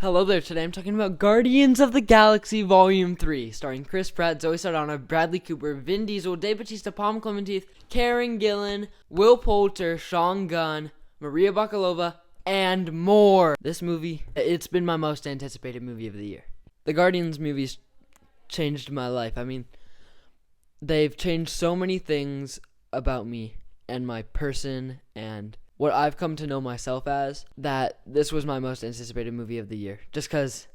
Hello there, today I'm talking about Guardians of the Galaxy Volume 3, starring Chris Pratt, Zoe Saldana, Bradley Cooper, Vin Diesel, Dave Bautista, Palm Clementine, Karen Gillan, Will Poulter, Sean Gunn, Maria Bakalova, and more. This movie, it's been my most anticipated movie of the year. The Guardians movies changed my life. I mean, they've changed so many things about me and my person and what I've come to know myself as, that this was my most anticipated movie of the year. Just because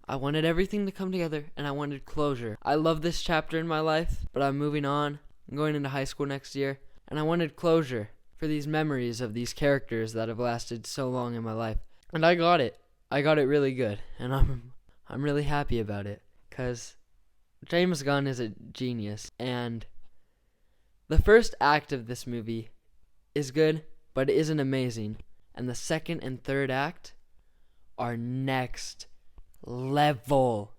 I wanted everything to come together and I wanted closure. I love this chapter in my life, but I'm moving on. I'm going into high school next year, and I wanted closure for these memories of these characters that have lasted so long in my life. And I got it. I got it really good, and I'm really happy about it, because James Gunn is a genius, and the first act of this movie is good, but it isn't amazing. And the second and third act are next level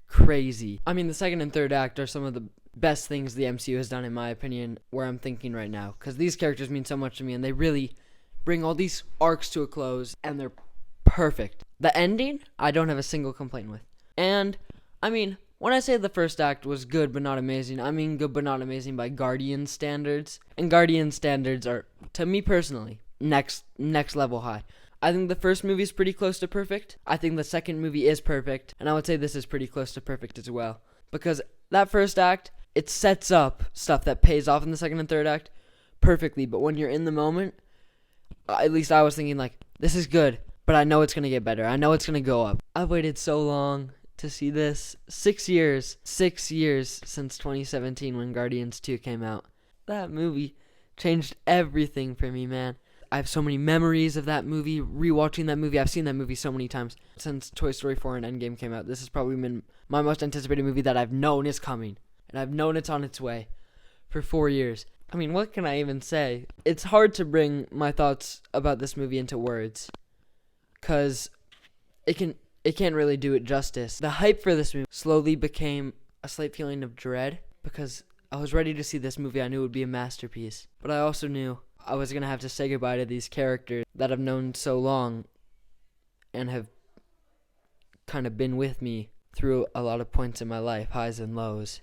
crazy. I mean, the second and third act are some of the best things the MCU has done, in my opinion, where I'm thinking right now. Because these characters mean so much to me, and they really bring all these arcs to a close, and they're perfect. The ending, I don't have a single complaint with. And, I mean, when I say the first act was good but not amazing, I mean good but not amazing by Guardian standards. And Guardian standards are, to me personally, next level high. I think the first movie is pretty close to perfect. I think the second movie is perfect. And I would say this is pretty close to perfect as well. Because that first act, it sets up stuff that pays off in the second and third act perfectly. But when you're in the moment, at least I was thinking like, this is good, but I know it's going to get better. I know it's going to go up. I've waited so long to see this. 6 years since 2017 when Guardians 2 came out. That movie changed everything for me, man. I have so many memories of that movie, rewatching that movie. I've seen that movie so many times since Toy Story 4 and Endgame came out. This has probably been my most anticipated movie that I've known is coming, and I've known it's on its way for 4 years. I mean, what can I even say? It's hard to bring my thoughts about this movie into words, because it can't really do it justice. The hype for this movie slowly became a slight feeling of dread, because I was ready to see this movie. I knew it would be a masterpiece, but I also knew I was going to have to say goodbye to these characters that I've known so long and have kind of been with me through a lot of points in my life, highs and lows.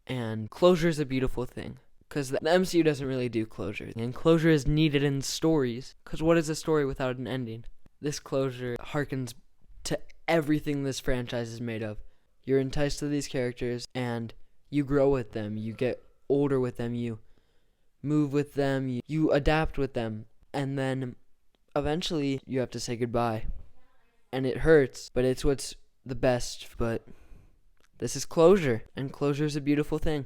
And closure is a beautiful thing, because the MCU doesn't really do closure, and closure is needed in stories, because what is a story without an ending? This closure harkens to everything this franchise is made of. You're enticed to these characters, and you grow with them. You get older with them. You move with them. You adapt with them. And then eventually you have to say goodbye. And it hurts, but it's what's the best. But this is closure, and closure is a beautiful thing.